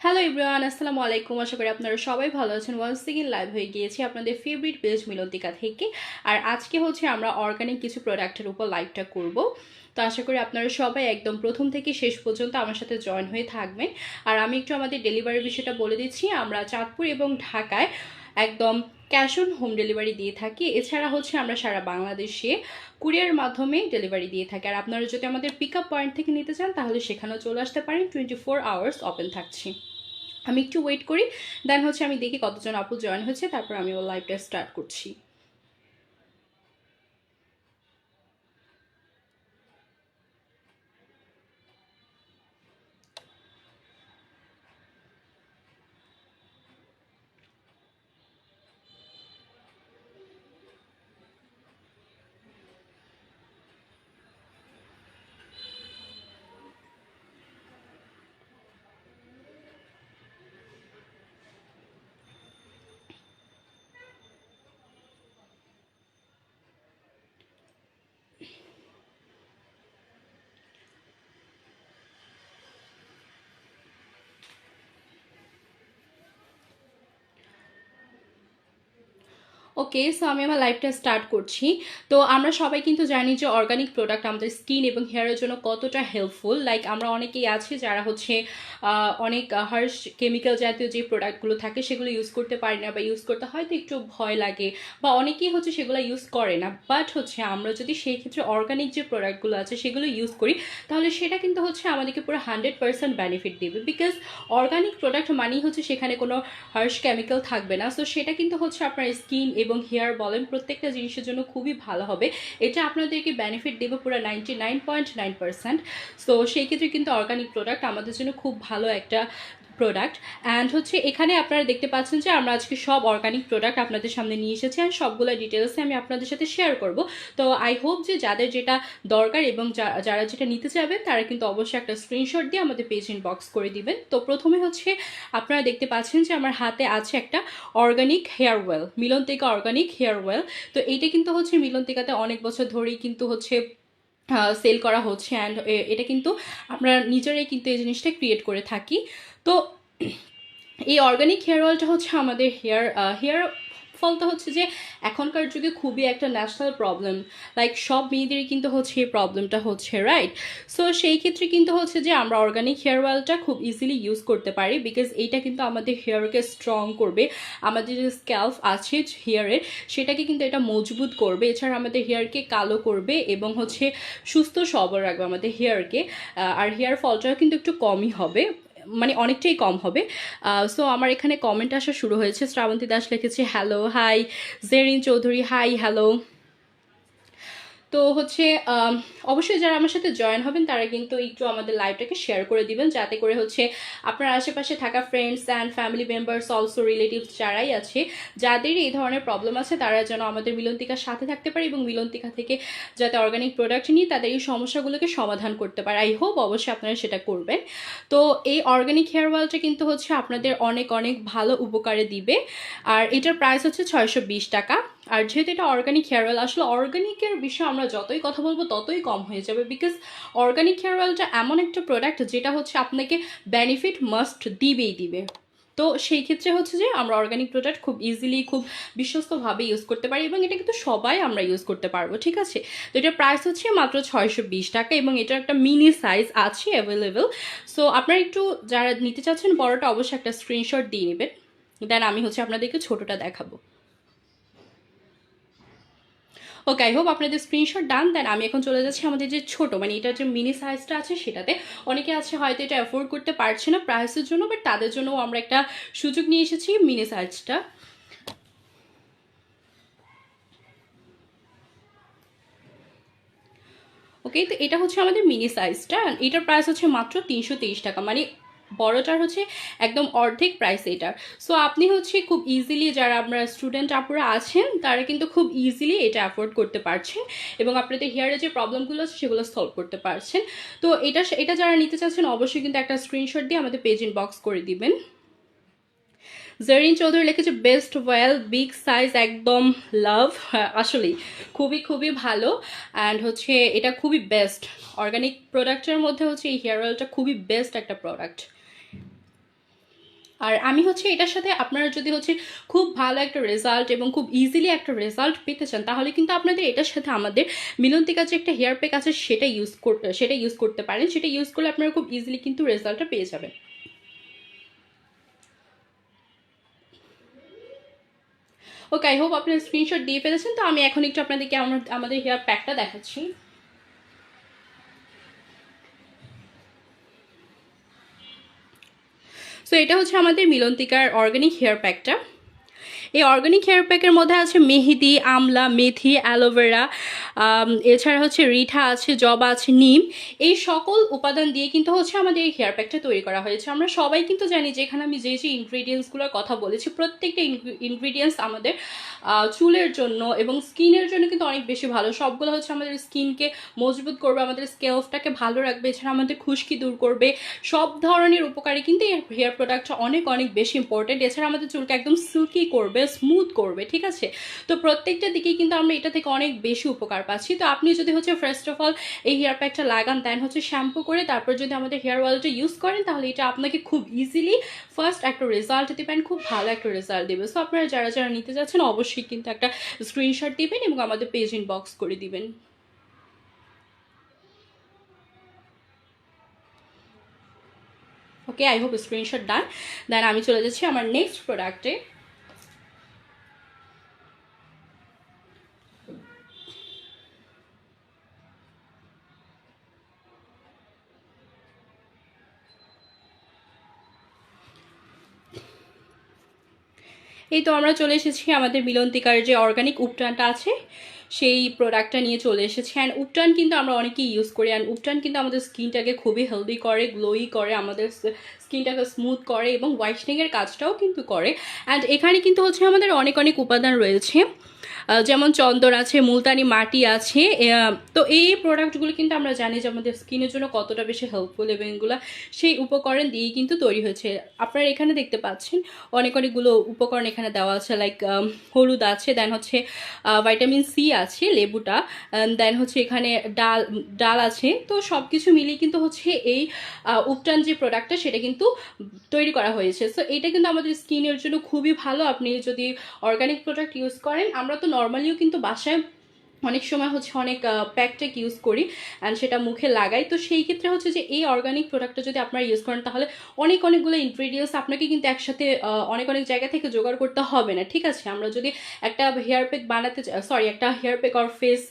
Hello everyone, আসসালামু আলাইকুম। আশা করি আপনারা সবাই ভালো আছেন। ওয়ান্স এগেইন লাইভ হয়ে গিয়েছি আপনাদের ফেভারিট পেজ মিলন্তিকা থেকে। আর আজকে হচ্ছে আমরা অর্গানিক কিছু প্রোডাক্টের উপর লাইভটা করব। তো আশা করি আপনারা সবাই একদম প্রথম থেকে শেষ পর্যন্ত আমার সাথে জয়েন হয়ে থাকবেন। আর আমি একটু আমাদের ডেলিভারির বিষয়টা বলে দিচ্ছি। আমরা চাঁদপুর এবং ঢাকায় একদম ক্যাশ অন হোম ডেলিভারি দিয়ে থাকি। এছাড়া হচ্ছে আমরা সারা বাংলাদেশে কুরিয়ার মাধ্যমে ডেলিভারি দিয়ে থাকি। আর আপনারা যদি আমাদের পিক আপ পয়েন্ট থেকে নিতে চান তাহলে সেখানেও চলে আসতে পারেন। 24 আওয়ার্স ওপেন থাকছি। আমি একটু ওয়েট করি, দেন হচ্ছে আমি দেখি কতজন আপু জয়েন হচ্ছে, তারপর আমি ওর লাইভটা স্টার্ট করছি। ওকে, সো আমি আমার লাইভটা স্টার্ট করছি। তো আমরা সবাই কিন্তু জানি যে অর্গানিক প্রোডাক্ট আমাদের স্কিন এবং হেয়ারের জন্য কতটা হেল্পফুল। লাইক আমরা অনেকেই আছি যারা হচ্ছে অনেক হার্শ কেমিক্যাল জাতীয় যে প্রোডাক্টগুলো থাকে সেগুলো ইউজ করতে পারি না, বা ইউজ করতে হয়তো একটু ভয় লাগে, বা অনেকেই হচ্ছে সেগুলো ইউজ করে না। বাট হচ্ছে আমরা যদি সেই ক্ষেত্রে অর্গানিক যে প্রোডাক্টগুলো আছে সেগুলো ইউজ করি তাহলে সেটা কিন্তু হচ্ছে আমাদেরকে পুরো 100% বেনিফিট দেবে। বিকজ অর্গানিক প্রোডাক্ট মানেই হচ্ছে সেখানে কোনো হার্শ কেমিক্যাল থাকবে না। সো সেটা কিন্তু হচ্ছে আপনার স্কিন এবং হেয়ার বলেন প্রত্যেকটা জিনিসের জন্য খুবই ভালো হবে। এটা আপনাদেরকে বেনিফিট দেবে পুরো 99.9%। সো সেই ক্ষেত্রে কিন্তু অর্গানিক প্রোডাক্ট আমাদের জন্য খুব ভালো একটা প্রোডাক্ট। অ্যান্ড হচ্ছে এখানে আপনারা দেখতে পাচ্ছেন যে আমরা আজকে সব অর্গানিক প্রোডাক্ট আপনাদের সামনে নিয়ে এসেছি, অ্যান্ড সবগুলো ডিটেলসে আমি আপনাদের সাথে শেয়ার করব। তো আই হোপ যে যাদের যেটা দরকার এবং যারা যেটা নিতে চাইবেন তারা কিন্তু অবশ্যই একটা স্ক্রিনশট দিয়ে আমাদের পেজ ইনবক্স করে দিবেন। তো প্রথমে হচ্ছে আপনারা দেখতে পাচ্ছেন যে আমার হাতে আছে একটা organic hair oil, Milantika organic hair oil. তো এইটা কিন্তু হচ্ছে মিলন্তিকাতে অনেক বছর ধরেই কিন্তু হচ্ছে সেল করা হচ্ছে। অ্যান্ড এটা কিন্তু আমরা নিজেরাই কিন্তু এই জিনিসটা ক্রিয়েট করে থাকি। তো এই অর্গানিক হেয়ার অয়েলটা হচ্ছে আমাদের হেয়ার ফলটা হচ্ছে যে এখনকার যুগে খুবই একটা ন্যাশনাল প্রবলেম। লাইক সব মেয়েদেরই কিন্তু হচ্ছে এই প্রবলেমটা হচ্ছে, রাইট? সো সেই ক্ষেত্রে কিন্তু হচ্ছে যে আমরা অর্গানিক হেয়ার অয়েলটা খুব ইজিলি ইউজ করতে পারি, বিকজ এইটা কিন্তু আমাদের হেয়ারকে স্ট্রং করবে, আমাদের যে স্ক্যাল্প আছে হেয়ারের সেটাকে কিন্তু এটা মজবুত করবে। এছাড়া আমাদের হেয়ারকে কালো করবে এবং হচ্ছে সুস্থ সবল রাখবে আমাদের হেয়ারকে। আর হেয়ার ফলটাও কিন্তু একটু কমই হবে, মানে অনেকটাই কম হবে। সো আমার এখানে কমেন্ট আসা শুরু হয়েছে। শ্রাবন্তী দাস লিখেছে hello hi, Zerin Chowdhury hi hello. তো হচ্ছে অবশ্যই যারা আমার সাথে জয়েন হবেন তারা কিন্তু একটু আমাদের লাইভটাকে শেয়ার করে দিবেন, যাতে করে হচ্ছে আপনার আশেপাশে থাকা friends and family members also relatives যারাই আছে যাদের এই ধরনের প্রবলেম আছে তারা যেন আমাদের মিলন্তিকার সাথে থাকতে পারে এবং মিলন্তিকা থেকে যাতে অর্গানিক প্রোডাক্ট নিয়ে তাদের এই সমস্যাগুলোকে সমাধান করতে পারে। আই হোপ অবশ্যই আপনারা সেটা করবেন। তো এই অর্গানিক হেয়ার অয়েলটা কিন্তু হচ্ছে আপনাদের অনেক অনেক ভালো উপকারে দিবে। আর এটার প্রাইস হচ্ছে 620 টাকা। আর যেহেতু এটা অর্গানিক হেয়ার অয়েল, আসলে অর্গানিকের বিষয়ে আমরা যতই কথা বলবো ততই কম হয়ে যাবে, বিকজ অর্গানিক হেয়ার অয়েলটা এমন একটা প্রোডাক্ট যেটা হচ্ছে আপনাকে বেনিফিট মাস্ট দিবেই দিবে। তো সেই ক্ষেত্রে হচ্ছে যে আমরা অর্গানিক প্রোডাক্ট খুব ইজিলি খুব বিশ্বস্তভাবে ইউজ করতে পারি এবং এটা কিন্তু সবাই আমরা ইউজ করতে পারবো, ঠিক আছে? তো এটার প্রাইস হচ্ছে মাত্র 620 টাকা এবং এটার একটা মিনি সাইজ আছে অ্যাভেলেবেল। সো আপনারা একটু যারা নিতে চাচ্ছেন বড়টা অবশ্যই একটা স্ক্রিনশট দিয়ে নেবেন, দেন আমি হচ্ছে আপনাদেরকে ছোটোটা দেখাবো। ওকে, আই হোপ আপনাদের স্ক্রিনশট ডান। দেন আমি এখন চলে যাচ্ছি আমাদের যে ছোট, মানে এটার যে মিনি সাইজটা আছে সেটাতে। অনেকে আছে হয়তো এটা অ্যাফোর্ড করতে পারছে না প্রাইসের জন্য, বাট তাদের জন্যও আমরা একটা সুযোগ নিয়ে এসেছি মিনি সাইজটা। ওকে, তো এটা হচ্ছে আমাদের মিনি সাইজটা। এটার প্রাইস হচ্ছে মাত্র 323 টাকা, মানে বড়টার হচ্ছে একদম অর্ধেক প্রাইস এটার। সো আপনি হচ্ছে খুব ইজিলি, যারা আমরা স্টুডেন্ট আপুরা আছেন তারা কিন্তু খুব ইজিলি এটা অ্যাফোর্ড করতে পারছেন এবং আপনাদের হেয়ারের যে প্রবলেমগুলো আছে সেগুলো সলভ করতে পারছেন। তো এটা যারা নিতে চাচ্ছেন অবশ্যই কিন্তু একটা স্ক্রিনশট দিয়ে আমাদের পেজ ইনবক্স করে দিবেন। জেরিন চৌধুরী লিখেছে বেস্ট ওয়েল বিগ সাইজ একদম লাভ। আসলেই খুবই খুবই ভালো। অ্যান্ড হচ্ছে এটা খুবই বেস্ট অর্গানিক প্রোডাক্টের মধ্যে হচ্ছে এই হেয়ার অয়েলটা খুবই বেস্ট একটা প্রোডাক্ট। আর আমি হচ্ছে এটার সাথে আপনারা যদি হচ্ছে খুব ভালো একটা রেজাল্ট এবং খুব ইজিলি একটা রেজাল্ট পেতে চান, তাহলে কিন্তু আপনাদের এটার সাথে আমাদের মিলন্তিকার যে একটা হেয়ার প্যাক আছে সেটা ইউজ করতে পারেন। সেটা ইউজ করলে আপনারা খুব ইজিলি কিন্তু রেজাল্টটা পেয়ে যাবেন। ওকে, আই হোপ আপনারা স্ক্রিনশট দিয়ে ফেলেছেন। তো আমি এখন একটু আপনাদেরকে আমাদের হেয়ার প্যাকটা দেখাচ্ছি। সো এটা হচ্ছে আমাদের মিলন্তিকার অর্গানিক হেয়ার প্যাকটা। এই অর্গানিক হেয়ার প্যাকের মধ্যে আছে মেহেদি, আমলা, মেথি, অ্যালোভেরা, এছাড়া হচ্ছে রিঠা আছে, জবা আছে, নিম। এই সকল উপাদান দিয়ে কিন্তু হচ্ছে আমাদের এই হেয়ার প্যাকটা তৈরি করা হয়েছে। আমরা সবাই কিন্তু জানি যে এখানে আমি যে যে ইনগ্রিডিয়েন্টসগুলোর কথা বলেছি, প্রত্যেকটা ইনগ্রিডিয়েন্টস আমাদের চুলের জন্য এবং স্কিনের জন্য কিন্তু অনেক বেশি ভালো। সবগুলো হচ্ছে আমাদের স্কিনকে মজবুত করবে, আমাদের স্কেলফটাকে ভালো রাখবে, এছাড়া আমাদের খুশকি দূর করবে। সব ধরনের উপকারী কিন্তু এই হেয়ার প্রোডাক্টটা অনেক অনেক বেশি ইম্পর্টেন্ট। এছাড়া আমাদের চুলকে একদম সিল্কি করবে, স্মুথ করবে, ঠিক আছে। তো প্রত্যেকটা দিকেই কিন্তু আমরা এটা থেকে অনেক বেশি উপকার পাচ্ছি। তো আপনি যদি হচ্ছে ফার্স্ট অফ অল এই হেয়ার প্যাকটা লাগান, দেন হচ্ছে শ্যাম্পু করে তারপর যদি আমাদের হেয়ার অয়েলটা ইউজ করেন, তাহলে এটা আপনাকে খুব ইজিলি ফার্স্ট একটা রেজাল্ট দেবেন, খুব ভালো একটা রেজাল্ট দেবে। সো আপনারা যারা যারা নিতে যাচ্ছেন অবশ্যই কিন্তু একটা স্ক্রিনশট দিবেন এবং আমাদের পেজ ইনবক্স করে দিবেন। ওকে, আই হোপ স্ক্রিনশট ডান। দেন আমি চলে যাচ্ছি আমার নেক্সট প্রোডাক্টে। এই তো আমরা চলে এসেছি আমাদের মিলন্তিকার যে অর্গানিক উপটানটা আছে সেই প্রোডাক্টটা নিয়ে চলে এসেছি। অ্যান্ড উপটান কিন্তু আমরা অনেকেই ইউজ করি, অ্যান্ড উপটান কিন্তু আমাদের স্কিনটাকে খুবই হেলদি করে, গ্লোই করে, আমাদের স্কিনটাকে স্মুথ করে এবং হোয়াইটনিংয়ের কাজটাও কিন্তু করে। অ্যান্ড এখানে কিন্তু হচ্ছে আমাদের অনেক অনেক উপাদান রয়েছে, যেমন চন্দন আছে, মুলতানি মাটি আছে। তো এই প্রোডাক্টগুলো কিন্তু আমরা জানি যে আমাদের স্কিনের জন্য কতটা বেশি হেল্পফুল এবং এগুলো সেই উপকরণ দিয়েই কিন্তু তৈরি হয়েছে। আপনারা এখানে দেখতে পাচ্ছেন অনেক অনেকগুলো উপকরণ এখানে দেওয়া আছে, লাইক হলুদ আছে, দেন হচ্ছে ভাইটামিন সি আছে, লেবুটা, দেন হচ্ছে এখানে ডাল ডাল আছে। তো সব কিছু মিলিয়ে কিন্তু হচ্ছে এই উপটান যে প্রোডাক্টটা সেটা কিন্তু তৈরি করা হয়েছে। সো এটা কিন্তু আমাদের স্কিনের জন্য খুবই ভালো। আপনি যদি অর্গানিক প্রোডাক্ট ইউজ করেন, আমরা তো নর্মালিও কিন্তু বাসায় অনেক সময় হচ্ছে অনেক প্যাকটেক ইউজ করি অ্যান্ড সেটা মুখে লাগাই। তো সেই ক্ষেত্রে হচ্ছে যে এই অর্গানিক প্রোডাক্টটা যদি আপনারা ইউজ করেন, তাহলে অনেকগুলো ইনগ্রিডিয়েন্টস আপনাকে কিন্তু একসাথে অনেক জায়গা থেকে জোগাড় করতে হবে না, ঠিক আছে। আমরা যদি একটা হেয়ার প্যাক বানাতে একটা hair pack or face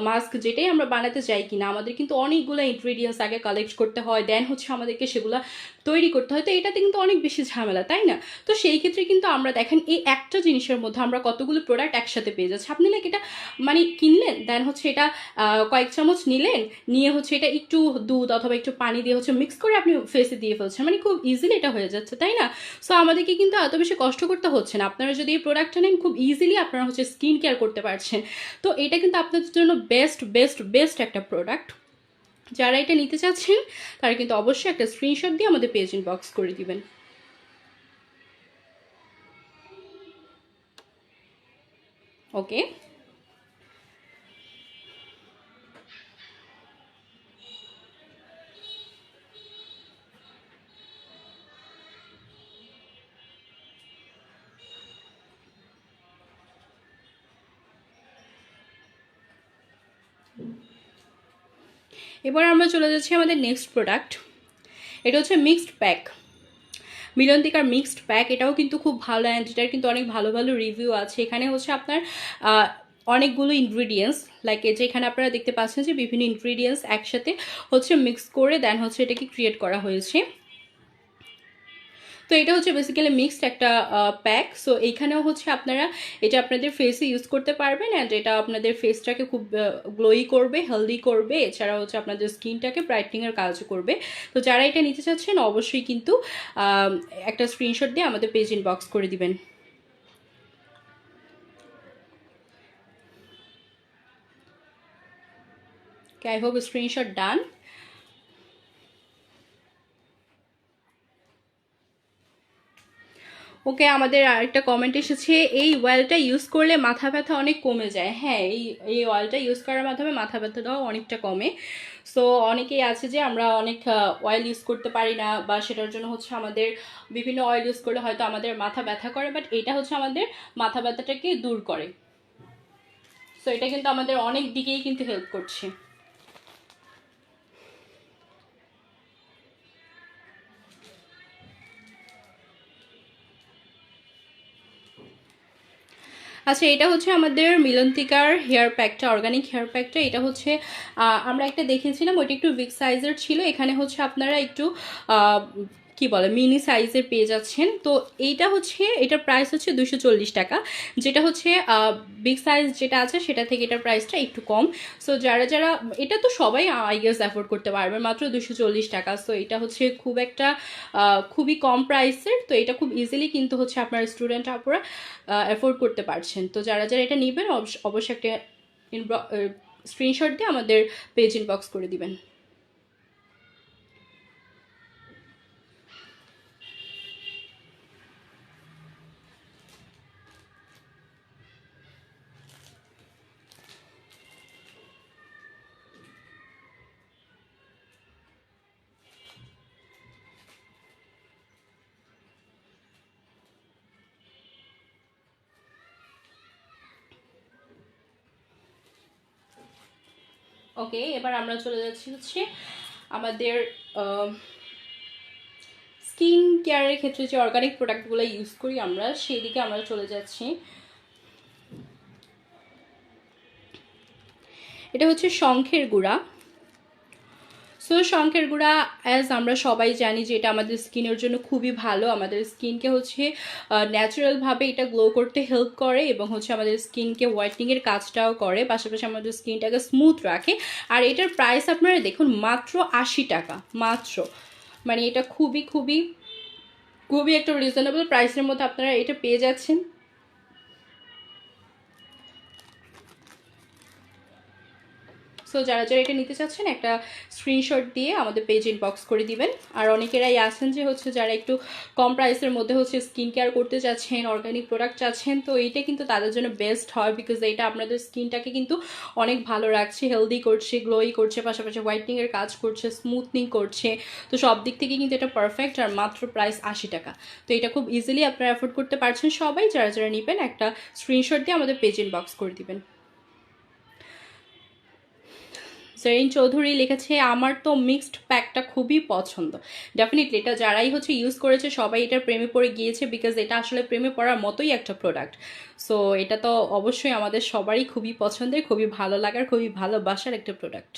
mask যেটাই আমরা বানাতে চাই কিনা, আমাদের কিন্তু অনেকগুলো ইনগ্রিডিয়েন্টস আগে কালেক্ট করতে হয়, দেন হচ্ছে আমাদেরকে সেগুলো তৈরি করতে হয়। তো এটাতে কিন্তু অনেক বেশি ঝামেলা, তাই না? তো সেই ক্ষেত্রে কিন্তু আমরা দেখেন এই একটা জিনিসের মধ্যে আমরা কতগুলো প্রোডাক্ট একসাথে পেয়ে যাচ্ছি। আপনি লাইক এটা মানে কিনলেন, দেন হচ্ছে এটা কয়েক চামচ নিলেন, নিয়ে হচ্ছে এটা একটু দুধ অথবা একটু পানি দিয়ে হচ্ছে মিক্স করে আপনি ফেসে দিয়ে ফেলছেন, মানে খুব ইজিলি এটা হয়ে যাচ্ছে, তাই না? সো আমাদেরকে কিন্তু এত বেশি কষ্ট করতে হচ্ছে না। আপনারা যদি এই প্রোডাক্টটা নেন, খুব ইজিলি আপনারা হচ্ছে স্কিন কেয়ার করতে পারছেন। তো এটা কিন্তু আপনাদের জন্য বেস্ট বেস্ট বেস্ট একটা প্রোডাক্ট। যারা এটা নিতে চাচ্ছেন তারা কিন্তু অবশ্যই একটা স্ক্রিনশট দিয়ে আমাদের পেজ ইনবক্স করে দিবেন। ওকে, এবার আমরা চলে যাচ্ছি আমাদের নেক্সট প্রোডাক্ট। এটা হচ্ছে মিক্সড প্যাক, মিলন্তিকার মিক্সড প্যাক। এটাও কিন্তু খুব ভালো অ্যান্ড এটার কিন্তু অনেক ভালো ভালো রিভিউ আছে। এখানে হচ্ছে আপনার অনেকগুলো ইনগ্রিডিয়েন্টস, লাইক যে এখানে আপনারা দেখতে পাচ্ছেন যে বিভিন্ন ইনগ্রিডিয়েন্টস একসাথে হচ্ছে মিক্স করে দেন হচ্ছে এটাকে ক্রিয়েট করা হয়েছে। তো এটা হচ্ছে বেসিক্যালি মিক্সড একটা প্যাক। সো এইখানেও হচ্ছে আপনারা এটা আপনাদের ফেসে ইউজ করতে পারবেন অ্যান্ড এটা আপনাদের ফেসটাকে খুব গ্লোই করবে, হেলদি করবে, এছাড়া হচ্ছে আপনাদের স্কিনটাকে ব্রাইটনিংয়ের কাজ করবে। তো যারা এটা নিতে চাচ্ছেন অবশ্যই কিন্তু একটা স্ক্রিনশট দিয়ে আমাদের পেজ ইনবক্স করে দিবেন। আই হোপ স্ক্রিনশট ডান। ওকে, আমাদের আরেকটা কমেন্ট এসেছে, এই অয়েলটা ইউজ করলে মাথা ব্যথা অনেক কমে যায়। হ্যাঁ, এই অয়েলটা ইউজ করার মাধ্যমে মাথা ব্যথাটাও অনেকটা কমে। সো অনেকেই আছে যে আমরা অনেক অয়েল ইউজ করতে পারি না, বা সেটার জন্য হচ্ছে আমাদের বিভিন্ন অয়েল ইউজ করলে হয়তো আমাদের মাথা ব্যথা করে, বাট এটা হচ্ছে আমাদের মাথা ব্যথাটাকে দূর করে। সো এটা কিন্তু আমাদের অনেক দিকেই কিন্তু হেল্প করছে। আচ্ছা, এটা হচ্ছে আমাদের মিলন্তিকার হেয়ার প্যাকটা, অর্গানিক হেয়ার প্যাকটা। এটা হচ্ছে আমরা একটা দেখেছিলাম, ওইটা একটু বিগ সাইজের ছিল। এখানে হচ্ছে আপনারা একটু কি বলে মিনি সাইজের পেয়ে যাচ্ছেন। তো এইটা হচ্ছে, এটার প্রাইস হচ্ছে 240 টাকা, যেটা হচ্ছে বিগ সাইজ যেটা আছে সেটা থেকে এটার প্রাইসটা একটু কম। সো যারা যারা, এটা তো সবাই আই গেস অ্যাফোর্ড করতে পারবে, মাত্র 240 টাকা। সো এটা হচ্ছে খুব একটা খুবই কম প্রাইসের। তো এটা খুব ইজিলি কিন্তু হচ্ছে আপনার স্টুডেন্ট আপুরা অ্যাফোর্ড করতে পারছেন। তো যারা যারা এটা নেবেন অবশ্যই একটা স্ক্রিনশট দিয়ে আমাদের পেজ ইনবক্স করে দিবেন। ওকে, এবার আমরা চলে যাচ্ছি হচ্ছে আমাদের স্কিন কেয়ারের ক্ষেত্রে যে অর্গানিক প্রোডাক্টগুলো ইউজ করি আমরা, সেই দিকে আমরা চলে যাচ্ছি। এটা হচ্ছে শঙ্খের গুঁড়া। সো শঙ্খের গুঁড়া, অ্যাজ আমরা সবাই জানি যে এটা আমাদের স্কিনের জন্য খুবই ভালো। আমাদের স্কিনকে হচ্ছে ন্যাচারালভাবে এটা গ্লো করতে হেল্প করে, এবং হচ্ছে আমাদের স্কিনকে হোয়াইটনিংয়ের কাজটাও করে, পাশাপাশি আমাদের স্কিনটাকে স্মুথ রাখে। আর এটার প্রাইস আপনারা দেখুন, মাত্র 80 টাকা মাত্র। মানে এটা খুবই খুবই খুবই একটা রিজনেবল প্রাইসের মধ্যে আপনারা এটা পেয়ে যাচ্ছেন। সো যারা যারা এটা নিতে চাচ্ছেন একটা স্ক্রিনশট দিয়ে আমাদের পেজ ইনবক্স করে দিবেন। আর অনেকেরাই আছেন যে হচ্ছে যারা একটু কম প্রাইসের মধ্যে হচ্ছে স্কিন কেয়ার করতে চাচ্ছেন, অর্গানিক প্রোডাক্ট চাচ্ছেন, তো এইটা কিন্তু তাদের জন্য বেস্ট হয়, বিকজ এটা আপনাদের স্কিনটাকে কিন্তু অনেক ভালো রাখছে, হেলদি করছে, গ্লোই করছে, পাশাপাশি হোয়াইটনিংয়ের কাজ করছে, স্মুথনিং করছে। তো সব দিক থেকে কিন্তু এটা পারফেক্ট। আর মাত্র প্রাইস 80 টাকা। তো এটা খুব ইজিলি আপনারা অ্যাফোর্ড করতে পারছেন সবাই। যারা যারা নেবেন একটা স্ক্রিনশট দিয়ে আমাদের পেজ ইনবক্স করে দিবেন। সেরিন চৌধুরী লিখেছে, আমার তো মিক্সড প্যাকটা খুবই পছন্দ। ডেফিনেটলি এটা যারাই হচ্ছে ইউজ করেছে সবাই এটার প্রেমে পড়ে গিয়েছে, বিকজ এটা আসলে প্রেমে পড়ার মতোই একটা প্রোডাক্ট। সো এটা তো অবশ্যই আমাদের সবারই খুবই পছন্দের, খুবই ভালো লাগার, খুবই ভালোবাসার একটা প্রোডাক্ট।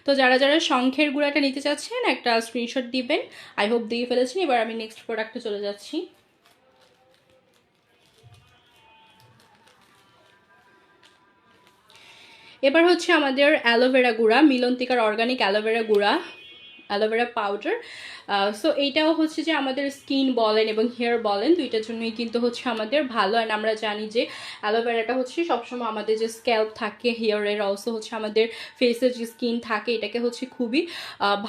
তো যারা যারা শঙ্খের গুঁড়াটা নিতে চাচ্ছেন একটা স্ক্রিনশট দিবেন। আই হোপ দিয়ে ফেলেছেন। এবার আমি নেক্সট প্রোডাক্টে চলে যাচ্ছি। এবার হচ্ছে আমাদের অ্যালোভেরা গুঁড়া, মিলন্তিকার অর্গানিক অ্যালোভেরা গুঁড়া, অ্যালোভেরা পাউডার। সো এইটাও হচ্ছে যে আমাদের স্কিন বলেন এবং হেয়ার বলেন দুইটার জন্যই কিন্তু হচ্ছে আমাদের ভালো। অ্যান্ড আমরা জানি যে অ্যালোভেরাটা হচ্ছে সবসময় আমাদের যে স্ক্যাল্প থাকে হেয়ারের, অলসো হচ্ছে আমাদের ফেসের যে স্কিন থাকে, এটাকে হচ্ছে খুবই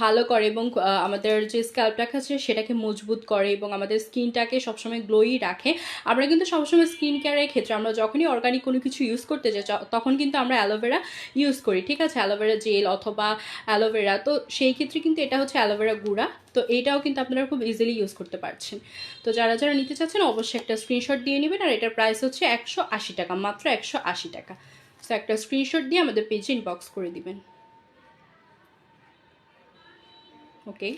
ভালো করে, এবং আমাদের যে স্ক্যাল্পটাকে আছে সেটাকে মজবুত করে, এবং আমাদের স্কিনটাকে সবসময় গ্লোই রাখে। আমরা কিন্তু সবসময় স্কিন কেয়ারের ক্ষেত্রে আমরা যখনই অর্গানিক কোনো কিছু ইউজ করতে যাই তখন কিন্তু আমরা অ্যালোভেরা ইউজ করি, ঠিক আছে, অ্যালোভেরা জেল অথবা অ্যালোভেরা। তো সেই ক্ষেত্রে কিন্তু এটা হচ্ছে অ্যালোভেরা গুঁড়া। তো এইটাও কিন্তু আপনারা খুব ইজিলি ইউজ করতে পারছেন। তো যারা যারা নিতে চাচ্ছেন অবশ্যই একটা স্ক্রিনশট দিয়ে নেবেন। আর এটার প্রাইস হচ্ছে 180 টাকা, মাত্র 180 টাকা। সো একটা স্ক্রিনশট দিয়ে আমাদের পেজে ইনবক্স করে দিবেন। Okay,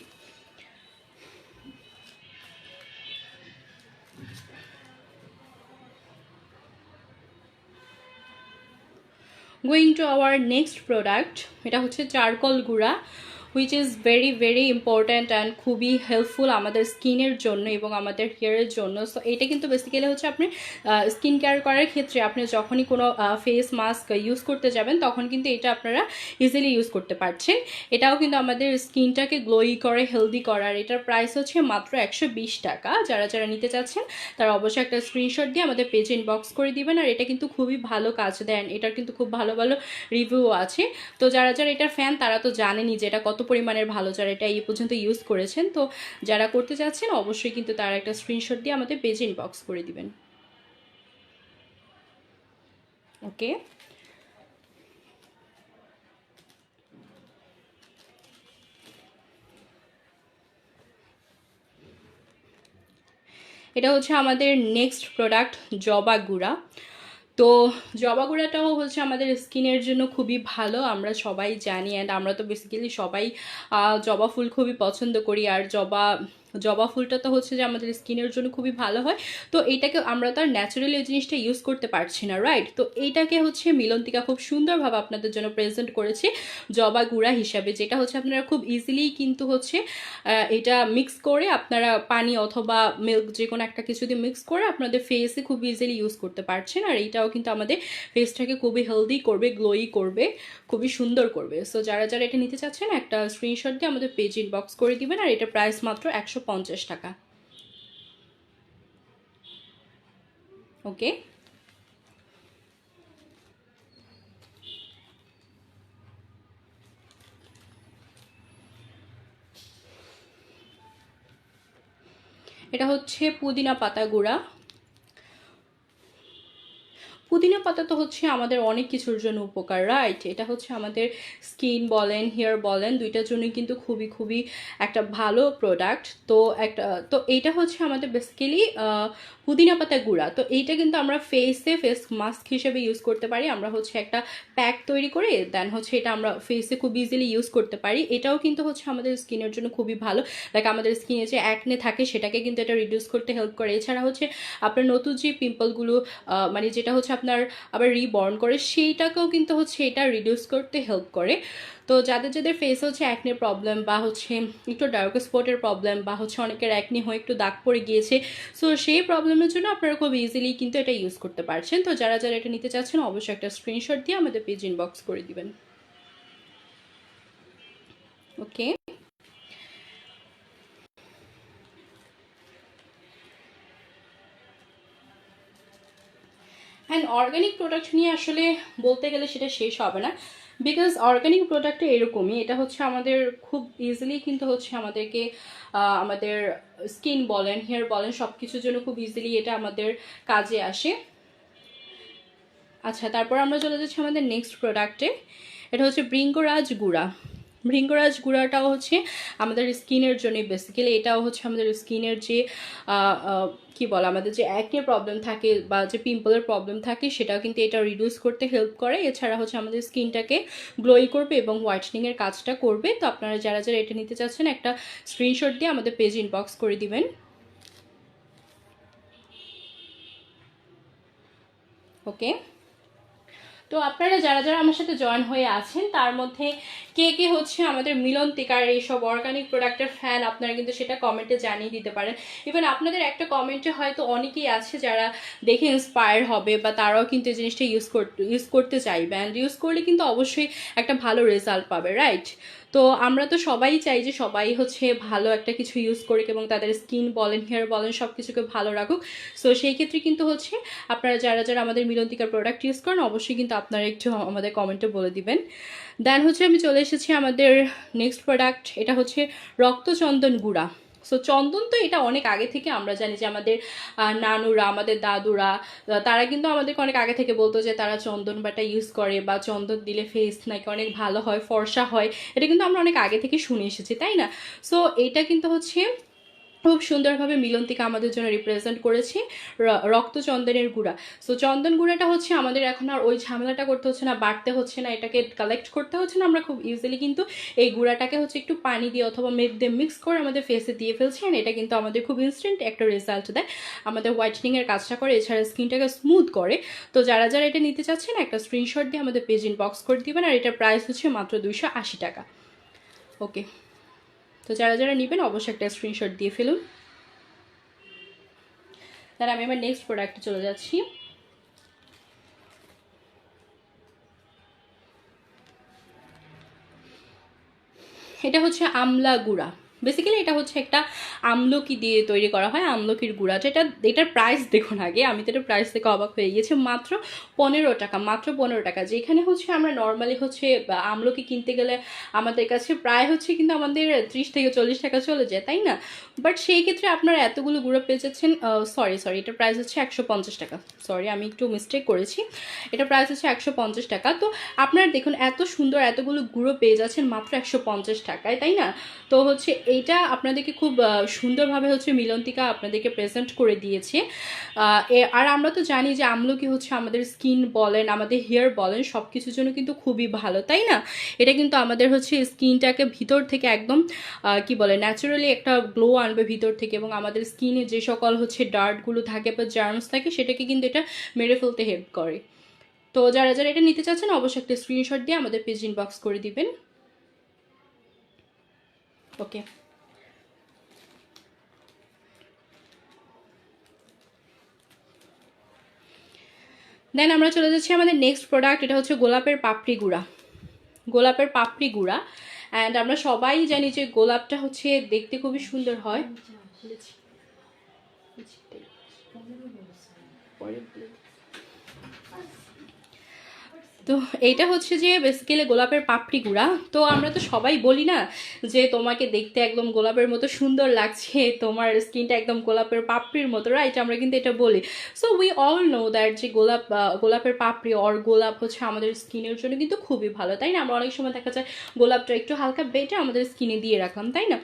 going to our next product. এটা হচ্ছে চারকোল গুঁড়া, which is very very important and খুবই হেল্পফুল আমাদের স্কিনের জন্য এবং আমাদের হেয়ারের জন্য। সো এটা কিন্তু বেসিক্যালি হচ্ছে আপনি স্কিন কেয়ার করার ক্ষেত্রে আপনি যখনই কোনো ফেস মাস্ক ইউজ করতে যাবেন তখন কিন্তু এটা আপনারা ইজিলি ইউজ করতে পারছেন। এটাও কিন্তু আমাদের স্কিনটাকে গ্লোই করে, হেলদি করার। এটার প্রাইস হচ্ছে মাত্র 120 টাকা। যারা যারা নিতে চাচ্ছেন তারা অবশ্যই একটা স্ক্রিনশট দিয়ে আমাদের পেজে ইনবক্স করে দিবেন। আর এটা কিন্তু খুবই ভালো কাজ দেন, এটার কিন্তু খুব ভালো ভালো রিভিউ আছে। তো যারা যারা এটার ফ্যান তারা তো জানেনই যে এটা কত কত পরিমাণের ভালো, যারা এটা এই পর্যন্ত ইউজ করেছেন। তো যারা করতে চাচ্ছেন অবশ্যই কিন্তু তার একটা স্ক্রিনশট দিয়ে আমাদের পেজে ইনবক্স করে দিবেন। ওকে, এটা হচ্ছে আমাদের নেক্সট প্রোডাক্ট জবা গুঁড়া। তো জবা গুঁড়াটাও হচ্ছে আমাদের স্কিনের জন্য খুবই ভালো, আমরা সবাই জানি। অ্যান্ড আমরা তো বেসিক্যালি সবাই জবা ফুল খুবই পছন্দ করি। আর জবা ফুলটা তো হচ্ছে যে আমাদের স্কিনের জন্য খুবই ভালো হয়। তো এইটাকে আমরা তো আর ন্যাচারালি এই জিনিসটা ইউজ করতে পারছি না, রাইট? তো এইটাকে হচ্ছে মিলন্তিকা খুব সুন্দরভাবে আপনাদের জন্য প্রেজেন্ট করেছে জবা গুঁড়া হিসাবে, যেটা হচ্ছে আপনারা খুব ইজিলি কিন্তু হচ্ছে এটা মিক্স করে আপনারা পানি অথবা মিল্ক যে কোনো একটা কিছু দিয়ে মিক্স করে আপনাদের ফেসে খুব ইজিলি ইউজ করতে পারছেন। আর এইটাও কিন্তু আমাদের ফেসটাকে খুবই হেলদি করবে, গ্লোই করবে, খুবই সুন্দর করবে। সো যারা যারা এটা নিতে চাচ্ছেন একটা স্ক্রিনশট দিয়ে আমাদের পেজ ইনবক্স করে দিবেন। আর এটা প্রাইস মাত্র 150 টাকা। ওকে, এটা হচ্ছে পুদিনা পাতা গুঁড়া। পুদিনা পাতা তো হচ্ছে আমাদের অনেক কিছুর জন্য উপকার, রাইট? এটা হচ্ছে আমাদের স্কিন বলেন, হেয়ার বলেন, দুইটার জন্যই কিন্তু খুবই খুবই একটা ভালো প্রোডাক্ট। তো এইটা হচ্ছে আমাদের বেসিক্যালি পুদিনা পাতা গুঁড়া। তো এইটা কিন্তু আমরা ফেস মাস্ক হিসেবে ইউজ করতে পারি। আমরা হচ্ছে একটা প্যাক তৈরি করে দেন হচ্ছে এটা আমরা ফেসে খুব ইজিলি ইউজ করতে পারি। এটাও কিন্তু হচ্ছে আমাদের স্কিনের জন্য খুবই ভালো। লাইক আমাদের স্কিনে যে অ্যাকনে থাকে সেটাকে কিন্তু এটা রিডিউস করতে হেল্প করে। এছাড়া হচ্ছে আপনার নতুন যে পিম্পলগুলো মানে যেটা হচ্ছে আপনার আবার রিবর্ন করে, সেইটাকেও কিন্তু হচ্ছে এটা রিডিউস করতে হেল্প করে। তো যাদের যাদের ফেসে হচ্ছে অ্যাকনে প্রবলেম বা হচ্ছে একটু ডার্ক স্পটের প্রবলেম বা হচ্ছে অনেকের অ্যাকনি হয়ে একটু দাগ পড়ে গিয়েছে, সো সেই প্রবলেমের জন্য আপনারা খুব ইজিলি কিন্তু এটা ইউজ করতে পারছেন। তো যারা যারা এটা নিতে চাচ্ছেন অবশ্যই একটা স্ক্রিনশট দিয়ে আমাদের পেজ ইনবক্স করে দিবেন। ওকে, অ্যান্ড অর্গানিক প্রোডাক্ট নিয়ে আসলে বলতে গেলে সেটা শেষ হবে না, বিকজ অর্গানিক প্রোডাক্টটা এরকমই। এটা হচ্ছে আমাদের খুব ইজিলি কিন্তু হচ্ছে আমাদেরকে আমাদের স্কিন বলেন, হেয়ার বলেন, সব কিছুর জন্য খুব ইজিলি এটা আমাদের কাজে আসে। আচ্ছা, তারপর আমরা চলে যাচ্ছি আমাদের নেক্সট প্রোডাক্টে। এটা হচ্ছে ভৃঙ্গরাজ গুঁড়া। ভৃঙ্গরাজ গুঁড়াটাও হচ্ছে আমাদের স্কিনের জন্য বেসিক্যালি। এটাও হচ্ছে আমাদের স্কিনের যে কি বলে আমাদের যে অ্যাকনে প্রবলেম থাকে বা যে পিম্পলের প্রবলেম থাকে সেটাও কিন্তু এটা রিডিউস করতে হেল্প করে। এছাড়া হচ্ছে আমাদের স্কিনটাকে গ্লোই করবে এবং হোয়াইটনিংয়ের কাজটা করবে। তো আপনারা যারা যারা এটা নিতে চাচ্ছেন একটা স্ক্রিনশট দিয়ে আমাদের পেজ ইনবক্স করে দিবেন। ওকে, তো আপনারা যারা যারা আমার সাথে জয়েন হয়ে আছেন তার মধ্যে কে কে হচ্ছে আমাদের মিলন্তিকার এইসব অর্গানিক প্রোডাক্টের ফ্যান, আপনারা কিন্তু সেটা কমেন্টে জানিয়ে দিতে পারেন। ইভেন আপনাদের একটা কমেন্টে হয়তো অনেকেই আছে যারা দেখে ইন্সপায়ার হবে বা তারাও কিন্তু এই জিনিসটা ইউজ করতে চাইবে। অ্যান্ড ইউজ করলে কিন্তু অবশ্যই একটা ভালো রেজাল্ট পাবে, রাইট? তো আমরা তো সবাই চাই যে সবাই হচ্ছে ভালো একটা কিছু ইউজ করুক এবং তাদের স্কিন বলেন, হেয়ার বলেন, সব কিছুকে ভালো রাখুক। সো সেই ক্ষেত্রে কিন্তু হচ্ছে আপনারা যারা যারা আমাদের মিলন্তিকার প্রোডাক্ট ইউজ করেন অবশ্যই কিন্তু আপনারা একটু আমাদের কমেন্টে বলে দিবেন। দেন হচ্ছে আমি চলে এসেছি আমাদের নেক্সট প্রোডাক্ট। এটা হচ্ছে রক্তচন্দন গুঁড়া। সো চন্দন তো এটা অনেক আগে থেকে আমরা জানি যে আমাদের নানুরা, আমাদের দাদুরা, তারা কিন্তু আমাদেরকে অনেক আগে থেকে বলতো যে তারা চন্দন বাটা ইউজ করে বা চন্দন দিলে ফেস নাকি অনেক ভালো হয়, ফর্সা হয়। এটা কিন্তু আমরা অনেক আগে থেকে শুনে এসেছি, তাই না? সো এইটা কিন্তু হচ্ছে খুব সুন্দরভাবে মিলন্তিকা আমাদের জন্য রিপ্রেজেন্ট করেছে রক্তচন্দনের গুঁড়া। সো চন্দন গুঁড়াটা হচ্ছে আমাদের এখন আর ওই ঝামেলাটা করতে হচ্ছে না, বাড়তে হচ্ছে না, এটাকে কালেক্ট করতে হচ্ছে না। আমরা খুব ইজিলি কিন্তু এই গুঁড়াটাকে হচ্ছে একটু পানি দিয়ে অথবা মিল্ক দিয়ে মিক্স করে আমাদের ফেসে দিয়ে ফেলছি। আর এটা কিন্তু আমাদের খুব ইনস্ট্যান্ট একটা রেজাল্ট দেয়, আমাদের হোয়াইটনিংয়ের কাজটা করে, এছাড়া স্কিনটাকে স্মুথ করে। তো যারা যারা এটা নিতে চাচ্ছেন একটা স্ক্রিনশট দিয়ে আমাদের পেজ ইনবক্স করে দিবেন। আর এটার প্রাইস হচ্ছে মাত্র 280 টাকা। ওকে, তো যারা যারা নেবেন অবশ্যই একটা স্ক্রিনশট দিয়ে ফেলুন। তাহলে আমি আমার নেক্সট প্রোডাক্টে চলে যাচ্ছি। এটা হচ্ছে আমলা গুঁড়া। বেসিক্যালি এটা হচ্ছে একটা আমলকি দিয়ে তৈরি করা হয়, আমলকির গুঁড়া। যেটা এটার প্রাইস দেখুন আগে, আমি তো এটার প্রাইস থেকে অবাক হয়ে গিয়েছি, মাত্র 15 টাকা, মাত্র 15 টাকা। যেখানে হচ্ছে আমরা নর্মালি হচ্ছে আমলকি কিনতে গেলে আমাদের কাছে প্রায় হচ্ছে কিন্তু আমাদের 30 থেকে 40 টাকা চলে যায়, তাই না? বাট সেই ক্ষেত্রে আপনারা এতগুলো গুঁড়ো পেয়ে যাচ্ছেন। সরি এটার প্রাইস হচ্ছে 150 টাকা। সরি, আমি একটু মিস্টেক করেছি, এটা প্রাইস হচ্ছে 150 টাকা। তো আপনারা দেখুন এত সুন্দর এতগুলো গুঁড়ো পেয়ে যাচ্ছেন মাত্র 150 টাকায়, তাই না? তো হচ্ছে এইটা আপনাদেরকে খুব সুন্দরভাবে হচ্ছে মিলন্তিকা আপনাদেরকে প্রেজেন্ট করে দিয়েছে। আর আমরা তো জানি যে আমলকি হচ্ছে আমাদের স্কিন বলেন, আমাদের হেয়ার বলেন, সব কিছুর জন্য কিন্তু খুবই ভালো, তাই না? এটা কিন্তু আমাদের হচ্ছে স্কিনটাকে ভিতর থেকে একদম কি বলে ন্যাচারালি একটা গ্লো আনবে ভিতর থেকে, এবং আমাদের স্কিনে যে সকল হচ্ছে ডার্টগুলো থাকে বা জার্মস থাকে সেটাকে কিন্তু এটা মেরে ফেলতে হেল্প করে। তো যারা যারা এটা নিতে চাচ্ছেন অবশ্যই একটা স্ক্রিনশট দিয়ে আমাদের পেজ ইনবক্স করে দিবেন। ওকে, দেন আমরা চলে যাচ্ছি আমাদের নেক্সট প্রোডাক্ট। এটা হচ্ছে গোলাপের পাপড়ি গুঁড়া। গোলাপের পাপড়ি গুঁড়া। অ্যান্ড আমরা সবাই জানি যে গোলাপটা হচ্ছে দেখতে খুবই সুন্দর হয়। তো এইটা হচ্ছে যে বেসিক্যালি গোলাপের পাপড়ি গুঁড়া। তো আমরা তো সবাই বলি না যে তোমাকে দেখতে একদম গোলাপের মতো সুন্দর লাগছে, তোমার স্কিনটা একদম গোলাপের পাপড়ির মতো, রাইট? আমরা কিন্তু এটা বলি। So we all know that যে গোলাপের পাপড়ি অর গোলাপ হচ্ছে আমাদের স্কিনের জন্য কিন্তু খুবই ভালো, তাই না? আমরা অনেক সময় দেখা যায় গোলাপটা একটু হালকা বেটে আমাদের স্কিনে দিয়ে রাখলাম, তাই না?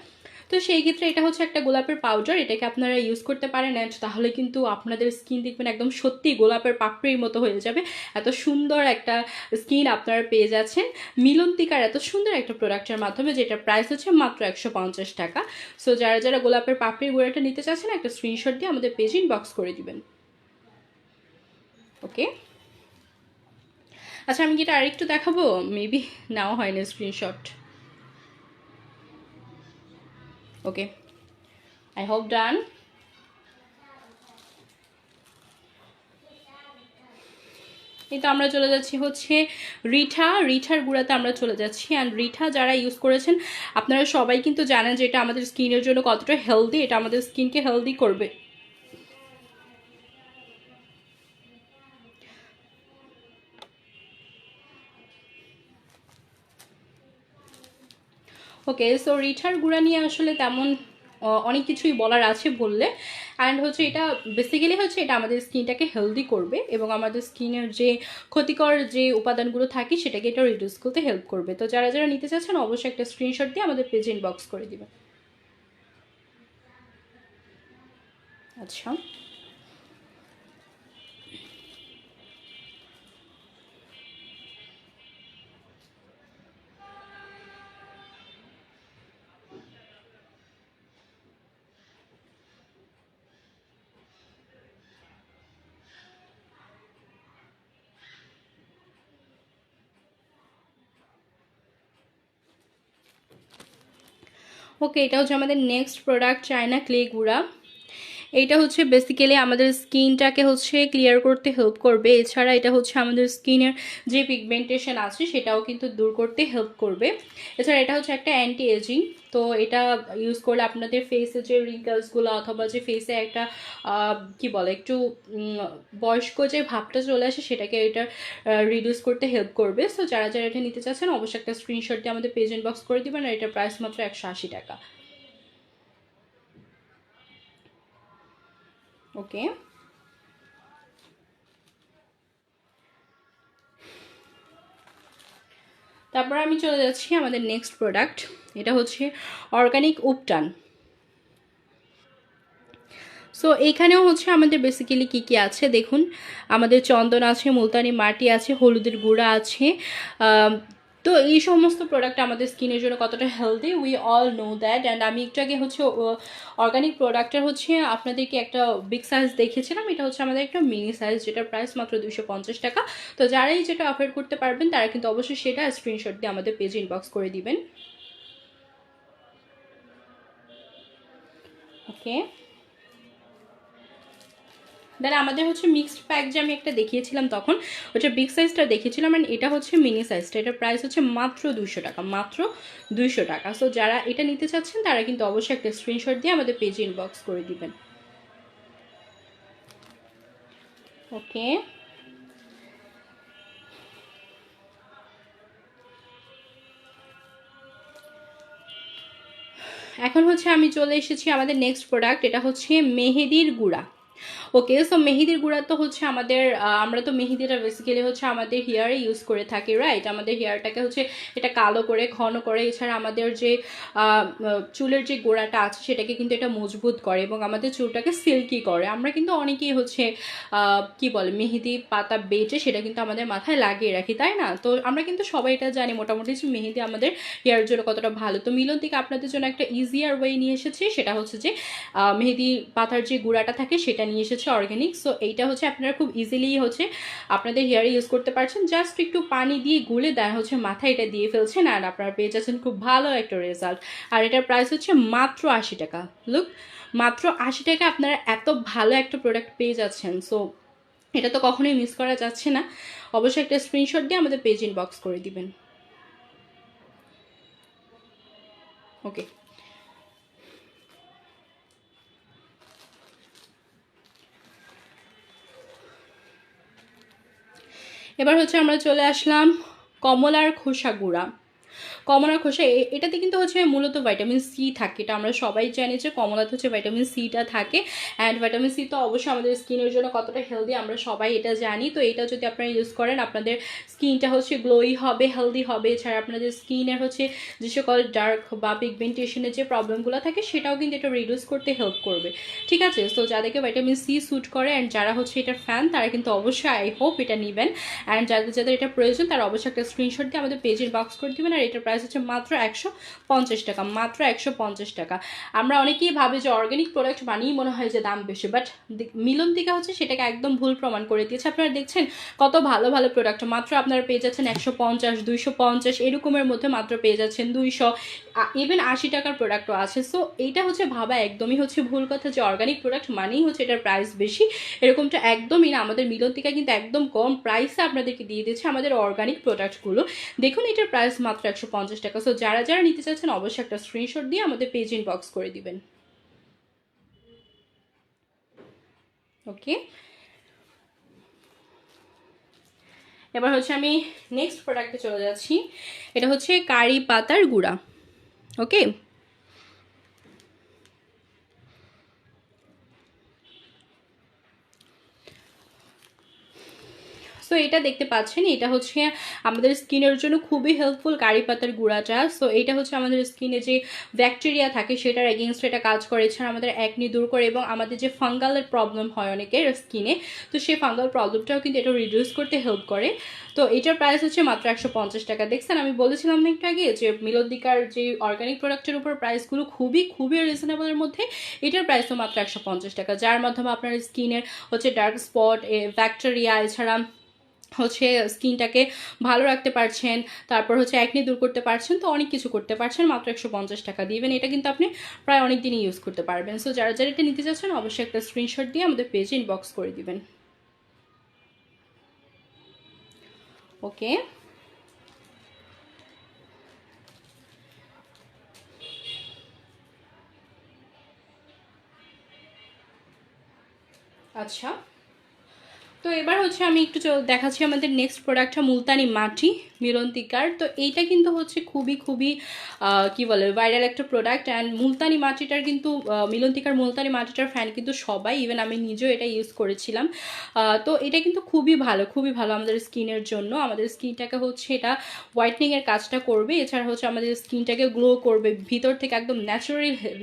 তো সেই ক্ষেত্রে এটা হচ্ছে একটা গোলাপের পাউডার, এটাকে আপনারা ইউজ করতে পারেন। অ্যান্ড তাহলে কিন্তু আপনাদের স্কিন দেখবেন একদম সত্যি গোলাপের পাপড়ির মতো হয়ে যাবে। এত সুন্দর একটা স্কিন আপনারা পেয়ে যাচ্ছেন মিলন্তিকার এত সুন্দর একটা প্রোডাক্টের মাধ্যমে, যেটা প্রাইস হচ্ছে মাত্র 150 টাকা। সো যারা যারা গোলাপের পাপড়ির গুঁড়াটা নিতে চাচ্ছেন একটা স্ক্রিনশট দিয়ে আমাদের পেজ ইনবক্স করে দিবেন। ওকে, আচ্ছা আমি কি এটা আরেকটু দেখাবো? মেবি নেওয়া হয়নি স্ক্রিনশট। ওকে, আই হোপ ডান। কিন্তু আমরা চলে যাচ্ছি হচ্ছে রিঠার গুঁড়াতে আমরা চলে যাচ্ছি। অ্যান্ড রিঠা যারা ইউজ করেছেন আপনারা সবাই কিন্তু জানেন যে এটা আমাদের স্কিনের জন্য কতটা হেলদি, এটা আমাদের স্কিনকে হেলদি করবে। ওকে, সো রিঠার গুঁড়া নিয়ে আসলে তেমন অনেক কিছুই বলার আছে বললে। অ্যান্ড হচ্ছে এটা বেসিক্যালি হচ্ছে এটা আমাদের স্কিনটাকে হেলদি করবে এবং আমাদের স্কিনের যে ক্ষতিকর যে উপাদানগুলো থাকে সেটাকে এটা রিডিউস করতে হেল্প করবে। তো যারা যারা নিতে চাচ্ছেন অবশ্যই একটা স্ক্রিনশট দিয়ে আমাদের পেজে ইনবক্স করে দিবেন। আচ্ছা, ওকে, এটা হচ্ছে আমাদের নেক্সট প্রোডাক্ট চায়না ক্লে গুঁড়া। এইটা হচ্ছে বেসিক্যালি আমাদের স্কিনটাকে হচ্ছে ক্লিয়ার করতে হেল্প করবে। এছাড়া এটা হচ্ছে আমাদের স্কিনের যে পিগমেন্টেশন আছে সেটাও কিন্তু দূর করতে হেল্প করবে। এছাড়া এটা হচ্ছে একটা অ্যান্টি এজিং। তো এটা ইউজ করলে আপনাদের ফেসে যে রিঙ্কলসগুলো অথবা যে ফেসে একটা কি বলে একটু বয়স্ক যে ভাবটা চলে আসে সেটাকে এটা রিডিউস করতে হেল্প করবে। সো যারা যারা এটা নিতে চাচ্ছেন অবশ্যই একটা স্ক্রিনশট দিয়ে আমাদের পেজ ইনবক্স করে দিবেন। আর এটার প্রাইস মাত্র 180 টাকা। ওকে, তারপর আমি চলে যাচ্ছি আমাদের নেক্সট প্রোডাক্ট। এটা হচ্ছে অর্গানিক উপটান। সো এইখানেও হচ্ছে আমাদের বেসিক্যালি কী কী আছে দেখুন, আমাদের চন্দন আছে, মুলতানি মাটি আছে, হলুদের গুঁড়া আছে। তো এই সমস্ত প্রোডাক্ট আমাদের স্কিনের জন্য কতটা healthy we all know that. And আমি একটু আগে হচ্ছে অর্গানিক প্রোডাক্টের হচ্ছে আপনাদেরকে একটা বিগ সাইজ দেখেছিলাম, এটা হচ্ছে আমাদের একটা মিনি সাইজ যেটার প্রাইস মাত্র 250 টাকা। তো যারাই যেটা অফার করতে পারবেন তারা কিন্তু অবশ্যই সেটা স্ক্রিনশট দিয়ে আমাদের পেজে ইনবক্স করে দিবেন। ওকে, দেন আমাদের হচ্ছে মিক্সড প্যাক যে আমি একটা দেখিয়েছিলাম তখন, ওটা বিগ সাইজটা দেখিয়েছিলাম, অ্যান্ড এটা হচ্ছে মিনি সাইজটা। এটার প্রাইস হচ্ছে মাত্র 200 টাকা, মাত্র 200 টাকা। সো যারা এটা নিতে চাচ্ছেন তারা কিন্তু অবশ্যই একটা স্ক্রিনশট দিয়ে আমাদের পেজে ইনবক্স করে দিবেন। ওকে, এখন হচ্ছে আমি চলে এসেছি আমাদের নেক্সট প্রোডাক্ট, এটা হচ্ছে মেহেদির গুঁড়া। ওকে, সো মেহেদির গুঁড়া তো হচ্ছে আমাদের আমরা তো মেহেদিটা বেসিক্যালি হচ্ছে আমাদের হেয়ারে ইউজ করে থাকি, রাইট? আমাদের হেয়ারটাকে হচ্ছে এটা কালো করে ঘন করে, এছাড়া আমাদের যে চুলের যে গোড়াটা আছে সেটাকে কিন্তু এটা মজবুত করে এবং আমাদের চুলটাকে সিল্কি করে। আমরা কিন্তু অনেকেই হচ্ছে কি বলে মেহেদি পাতা বেটে সেটা কিন্তু আমাদের মাথায় লাগিয়ে রাখি, তাই না? তো আমরা কিন্তু সবাই এটা জানি মোটামুটি যে মেহেদি আমাদের হেয়ারের জন্য কতটা ভালো। তো মিলন থেকে আপনাদের জন্য একটা ইজিয়ার ওয়ে নিয়ে এসেছি, সেটা হচ্ছে যে মেহেদি পাতার যে গুঁড়াটা থাকে সেটা নিয়ে এসেছে অর্গ্যানিক। সো এইটা হচ্ছে আপনারা খুব ইজিলি হচ্ছে আপনাদের হেয়ারে ইউজ করতে পারছেন। জাস্ট একটু পানি দিয়ে গুলে দেন হচ্ছে মাথায় এটা দিয়ে ফেলছেন, আর আপনারা পেয়ে যাচ্ছেন খুব ভালো একটা রেজাল্ট। আর এটার প্রাইস হচ্ছে মাত্র 80 টাকা। লুক, মাত্র 80 টাকা আপনারা এত ভালো একটা প্রোডাক্ট পেয়ে যাচ্ছেন। সো এটা তো কখনোই মিস করা যাচ্ছে না। অবশ্যই একটা স্ক্রিনশট দিয়ে আমাদের পেজ ইনবক্স করে দিবেন। ওকে, এবার হচ্ছে আমরা চলে আসলাম কমলার খোসা গুঁড়া। কমলার খোসা এটাতে কিন্তু হচ্ছে মূলত ভাইটামিন সি থাকে। এটা আমরা সবাই জানি যে কমলাতে হচ্ছে ভাইটামিন সিটা থাকে, অ্যান্ড ভাইটামিন সি তো অবশ্যই আমাদের স্কিনের জন্য কতটা হেলদি আমরা সবাই এটা জানি। তো এটা যদি আপনারা ইউজ করেন আপনাদের স্কিনটা হচ্ছে গ্লোই হবে, হেলদি হবে। এছাড়া আপনাদের স্কিনের হচ্ছে যে সকল ডার্ক বা পিগমেন্টেশনের যে প্রবলেমগুলো থাকে সেটাও কিন্তু এটা রিডিউস করতে হেল্প করবে, ঠিক আছে? তো যাদেরকে ভাইটামিন সি স্যুট করে অ্যান্ড যারা হচ্ছে এটার ফ্যান তারা কিন্তু অবশ্যই আই হোপ এটা নেবেন, অ্যান্ড যাদের যাদের এটা প্রয়োজন তারা অবশ্যই একটা স্ক্রিনশট দিয়ে আমাদের পেজের বক্স করে দেবেন। আর এটার প্রাইস হচ্ছে মাত্র 150 টাকা, মাত্র 150 টাকা। আমরা অনেকেই ভাবে যে অর্গ্যানিক প্রোডাক্ট মানেই মনে হয় যে দাম বেশি, বাট মিলন থেকে হচ্ছে সেটাকে একদম ভুল প্রমাণ করে দিয়েছে। আপনারা দেখছেন কত ভালো ভালো প্রোডাক্ট মাত্র আপনারা পেয়ে যাচ্ছেন 150, 250 এরকমের মধ্যে মাত্র পেয়ে যাচ্ছেন 200, ইভেন 80 টাকার প্রোডাক্টও আছে। সো এইটা হচ্ছে ভাবা একদমই হচ্ছে ভুল কথা যে অর্গ্যানিক প্রোডাক্ট মানেই হচ্ছে এটার প্রাইস বেশি, এরকমটা একদমই না। আমাদের মিলন থেকে কিন্তু একদম কম প্রাইসে আপনাদেরকে দিয়ে দিচ্ছে আমাদের অর্গ্যানিক প্রোডাক্টগুলো। দেখুন এটার প্রাইস মাত্র 150 টাকা। সো যারা যারা নিতে চাচ্ছেন অবশ্যই একটা স্ক্রিনশট দিয়ে আমাদের পেজ ইনবক্স করে দিবেন। ওকে, এবার হচ্ছে আমি নেক্সট প্রোডাক্টে চলে যাচ্ছি। এটা হচ্ছে কারি পাতার গুঁড়া। ওকে, সো এটা দেখতে পাচ্ছেন এটা হচ্ছে আমাদের স্কিনের জন্য খুবই হেল্পফুল কারি পাতার গুঁড়াটা। সো এটা হচ্ছে আমাদের স্কিনে যে ব্যাকটেরিয়া থাকে সেটার এগেনস্ট এটা কাজ করে, এছাড়া আমাদের অ্যাকনি দূর করে এবং আমাদের যে ফাঙ্গালের প্রবলেম হয় অনেকের স্কিনে, তো সেই ফাঙ্গাল প্রবলেমটাও কিন্তু এটা রিডিউস করতে হেল্প করে। তো এটার প্রাইস হচ্ছে মাত্র 150 টাকা। দেখছেন আমি বলেছিলাম না একটু আগে যে মিলোদিকার যে অর্গানিক প্রোডাক্টের উপর প্রাইসগুলো খুবই খুবই রিজনেবলের মধ্যে, এটার প্রাইসও মাত্র 150 টাকা, যার মাধ্যমে আপনার স্কিনের হচ্ছে ডার্ক স্পট, ব্যাকটেরিয়া, এছাড়া হচ্ছে স্কিনটাকে ভালো রাখতে পারছেন, তারপর হচ্ছে অ্যাকনি দূর করতে পারছেন, তো অনেক কিছু করতে পারছেন মাত্র 150 টাকা দিবেন। এটা কিন্তু আপনি প্রায় অনেক দিনই ইউজ করতে পারবেন। সো যারা যারা এটা নিতে চাচ্ছেন অবশ্যই একটা স্ক্রিনশট দিয়ে আমাদের পেজে ইনবক্স করে দিবেন। ওকে, আচ্ছা, তো এবার হচ্ছে আমি একটু দেখাচ্ছি আমাদের নেক্সট প্রোডাক্টটা মুলতানি মাটি মিলন্তিকার। তো এইটা কিন্তু হচ্ছে খুবই খুবই কি বলে ভাইরাল একটা প্রোডাক্ট, অ্যান্ড মুলতানি মাটিটার কিন্তু মিলন্তিকার মুলতানি মাটিটার ফ্যান কিন্তু সবাই, ইভেন আমি নিজেও এটা ইউজ করেছিলাম। তো এটা কিন্তু খুবই ভালো, খুবই ভালো আমাদের স্কিনের জন্য। আমাদের স্কিনটাকে হচ্ছে এটা হোয়াইটনিংয়ের কাজটা করবে, এছাড়া হচ্ছে আমাদের স্কিনটাকে গ্লো করবে ভিতর থেকে, একদম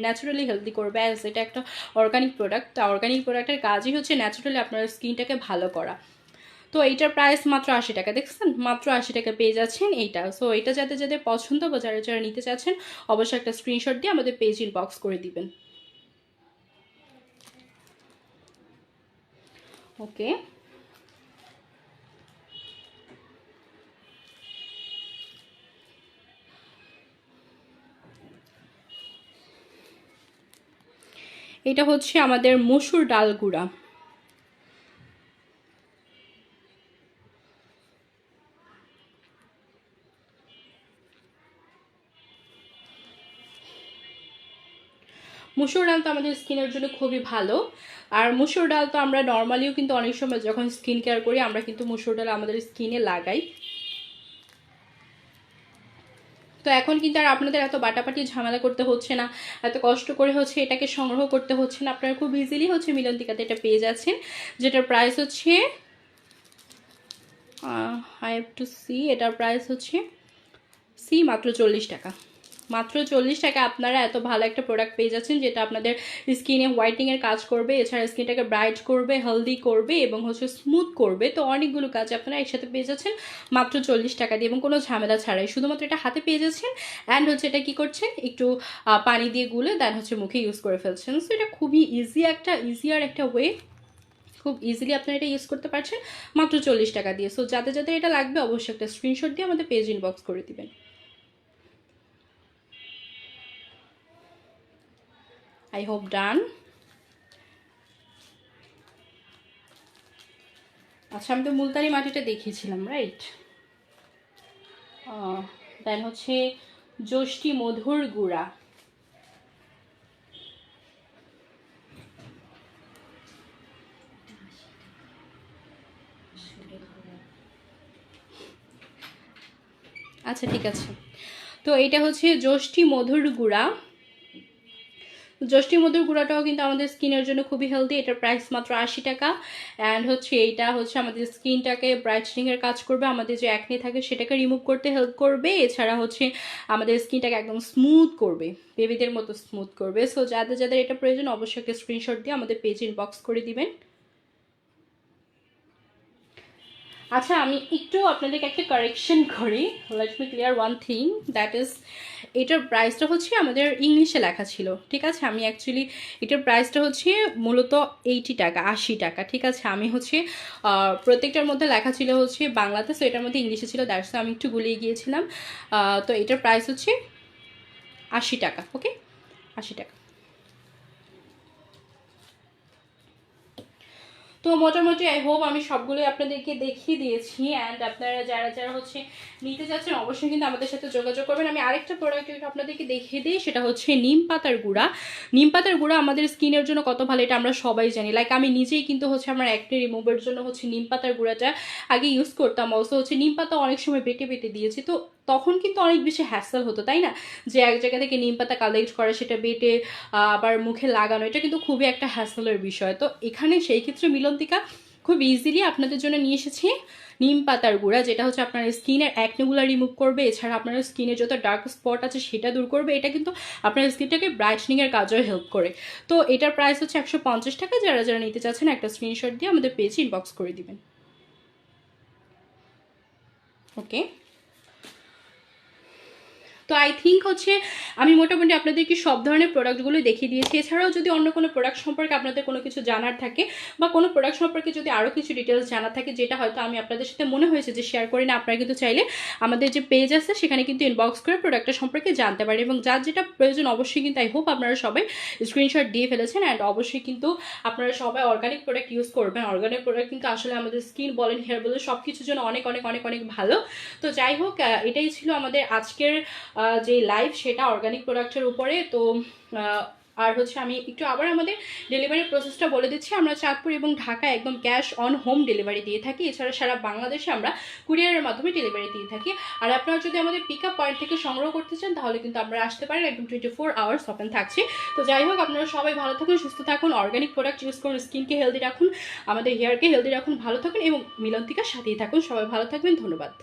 ন্যাচারালি হেলদি করবে। অ্যাজ এটা একটা অর্গানিক প্রোডাক্ট, অর্গানিক প্রোডাক্টের কাজই হচ্ছে ন্যাচারালি আপনার স্কিনটাকে ভালো করা। তো এইটার প্রাইস মাত্র 80 টাকা। দেখছেন মাত্র 80 টাকা পেয়ে যাচ্ছেন এইটা। সো এটা যাদের যাদের পছন্দ বা যারা যারা নিতে চাচ্ছেন অবশ্যই একটা স্ক্রিনশট দিয়ে আমাদের পেজ ইনবক্স করে দিবেন। ওকে, এটা হচ্ছে আমাদের মসুর ডাল গুঁড়া। মুসুর ডাল তো আমাদের স্কিনের জন্য খুবই ভালো। আর মুসুর ডাল তো আমরা নর্মালিও কিন্তু অনেক সময় যখন স্কিন কেয়ার করি আমরা কিন্তু মুসুর ডাল আমাদের স্কিনে লাগাই। তো এখন কিন্তু আর আপনাদের এত বাটাবাটি ঝামেলা করতে হচ্ছে না, এত কষ্ট করে হচ্ছে এটাকে সংগ্রহ করতে হচ্ছে না। আপনারা খুব ইজিলি হচ্ছে মিলন্তিকাতে এটা পেয়ে যাচ্ছেন, যেটার প্রাইস হচ্ছে আই হ্যাভ টু সি, এটার প্রাইস হচ্ছে মাত্র 40 টাকা। মাত্র 40 টাকা আপনারা এত ভালো একটা প্রোডাক্ট পেয়ে যাচ্ছেন, যেটা আপনাদের স্কিনে হোয়াইটিংয়ের কাজ করবে, এছাড়া স্কিনটাকে ব্রাইট করবে, হেলদি করবে এবং হচ্ছে স্মুথ করবে। তো অনেকগুলো কাজ আপনারা একসাথে পেয়ে যাচ্ছেন মাত্র 40 টাকা দিয়ে এবং কোনো ঝামেলা ছাড়াই। শুধুমাত্র এটা হাতে পেয়ে যাচ্ছেন অ্যান্ড হচ্ছে এটা কী করছেন, একটু পানি দিয়ে গুলে দেন হচ্ছে মুখে ইউজ করে ফেলছেন। সো এটা খুবই ইজিয়ার একটা ওয়ে, খুব ইজিলি আপনারা এটা ইউজ করতে পারছেন মাত্র 40 টাকা দিয়ে। সো যাদের যাদের এটা লাগবে অবশ্যই একটা স্ক্রিনশট দিয়ে আমাদের পেজ ইনবক্স করে দিবেন। I hope done. আচ্ছা, আমি তো মুলতানি মাটিটা দেখিয়েছিলাম, রাইট? দেন হচ্ছে যষ্টি মধুর গুঁড়া। আচ্ছা ঠিক আছে, তো এটা হচ্ছে যষ্টি মধুর গুঁড়া। যষ্টি মধুর গুঁড়াটাও কিন্তু আমাদের স্কিনের জন্য খুবই হেলদি। এটার প্রাইস মাত্র 80 টাকা। অ্যান্ড হচ্ছে এইটা হচ্ছে আমাদের স্কিনটাকে ব্রাইটনিংয়ের কাজ করবে, আমাদের যে অ্যাকনি থাকে সেটাকে রিমুভ করতে হেল্প করবে, এছাড়া হচ্ছে আমাদের স্কিনটাকে একদম স্মুথ করবে, বেবিদের মতো স্মুথ করবে। সো যাদের যাদের এটা প্রয়োজন অবশ্যই একটা স্ক্রিনশট দিয়ে আমাদের পেজ ইনবক্স করে দিবেন। আচ্ছা, আমি একটু আপনাদেরকে একটা কারেকশন করি। Let me clear one thing, that is এটার প্রাইসটা হচ্ছে আমাদের ইংলিশে লেখা ছিল, ঠিক আছে? আমি অ্যাকচুয়ালি এটার প্রাইসটা হচ্ছে মূলত 80 টাকা, 80 টাকা, ঠিক আছে? আমি হচ্ছে প্রত্যেকটার মধ্যে লেখা ছিল হচ্ছে বাংলাতে, সো এটার মধ্যে ইংলিশে ছিল, দ্যাটস আমি একটু গুলিয়ে গিয়েছিলাম। তো এটার প্রাইস হচ্ছে 80 টাকা, ওকে? 80 টাকা। তো মোটামুটি আই হোপ আমি সবগুলোই আপনাদেরকে দেখিয়ে দিয়েছি। অ্যান্ড আপনারা যারা যারা হচ্ছে নিতে যাচ্ছেন অবশ্যই কিন্তু আমাদের সাথে যোগাযোগ করবেন। আমি আরেকটা প্রোডাক্ট আপনাদেরকে দেখিয়ে দিই, সেটা হচ্ছে নিম পাতার গুঁড়া। নিম পাতার গুঁড়া আমাদের স্কিনের জন্য কত ভালো এটা আমরা সবাই জানি। লাইক আমি নিজেই কিন্তু হচ্ছে আমার অ্যাকনে রিমুভের জন্য হচ্ছে নিম পাতার গুঁড়াটা আগে ইউজ করতাম। অলসো হচ্ছে নিম পাতা অনেক সময় বেটে বেটে দিয়েছি, তো তখন কিন্তু অনেক বেশি হ্যাসেল হতো, তাই না? যে এক জায়গা থেকে নিম পাতা কালেক্ট করা, সেটা বেটে আবার মুখে লাগানো, এটা কিন্তু খুবই একটা হ্যাসেলের বিষয়। তো এখানে সেই ক্ষেত্রে মিলন্তিকা খুব ইজিলি আপনাদের জন্য নিয়ে এসেছি নিম পাতার গুঁড়া, যেটা হচ্ছে আপনার স্কিনের অ্যাকনেগুলো রিমুভ করবে, এছাড়া আপনার স্কিনে যত ডার্ক স্পট আছে সেটা দূর করবে। এটা কিন্তু আপনার স্কিনটাকে ব্রাইটনিংয়ের কাজেও হেল্প করে। তো এটার প্রাইস হচ্ছে 150 টাকা। যারা যারা নিতে চাচ্ছেন একটা স্ক্রিনশট দিয়ে আমাদের পেজে ইনবক্স করে দিবেন, ওকে? তো আই থিঙ্ক হচ্ছে আমি মোটামুটি আপনাদেরকে সব ধরনের প্রোডাক্টগুলো দেখিয়ে দিয়েছি। এছাড়াও যদি অন্য কোনো প্রোডাক্ট সম্পর্কে আপনাদের কোনো কিছু জানার থাকে বা কোনো প্রোডাক্ট সম্পর্কে যদি আরও কিছু ডিটেলস জানার থাকে, যেটা হয়তো আমি আপনাদের সাথে মনে হয়েছে যে শেয়ার করি না, আপনারা কিন্তু চাইলে আমাদের যে পেজ আছে সেখানে কিন্তু ইনবক্স করে প্রোডাক্টটা সম্পর্কে জানতে পারেন। এবং যার যেটা প্রয়োজন অবশ্যই কিন্তু আই হোপ আপনারা সবাই স্ক্রিনশট দিয়ে ফেলেছেন। অ্যান্ড অবশ্যই কিন্তু আপনারা সবাই অর্গানিক প্রোডাক্ট ইউজ করবেন। অর্গানিক প্রোডাক্ট কিন্তু আসলে আমাদের স্কিন বলেন, হেয়ার বলেন, সব কিছুর জন্য অনেক অনেক অনেক অনেক ভালো। তো যাই হোক, এটাই ছিল আমাদের আজকের যে লাইভ, সেটা অর্গানিক প্রোডাক্টের উপরে। তো আর হচ্ছে আমি একটু আবার আমাদের ডেলিভারি প্রসেসটা বলে দিচ্ছি। আমরা চাঁদপুর এবং ঢাকা একদম ক্যাশ অন হোম ডেলিভারি দিয়ে থাকি। এছাড়া সারা বাংলাদেশে আমরা কুরিয়ারের মাধ্যমে ডেলিভারি দিয়ে থাকি। আর আপনারা যদি আমাদের পিক আপ পয়েন্ট থেকে সংগ্রহ করতে চান তাহলে কিন্তু আপনারা আসতে পারেন, একদম 24 আওয়ার্স ওপেন থাকছে। তো যাই হোক, আপনারা সবাই ভালো থাকুন, সুস্থ থাকুন, অর্গানিক প্রোডাক্ট ইউজ করুন, স্কিনকে হেলদি রাখুন, আমাদের হেয়ারকে হেলদি রাখুন, ভালো থাকুন এবং মিলন্তিকার সাথেই থাকুন। সবাই ভালো থাকবেন, ধন্যবাদ।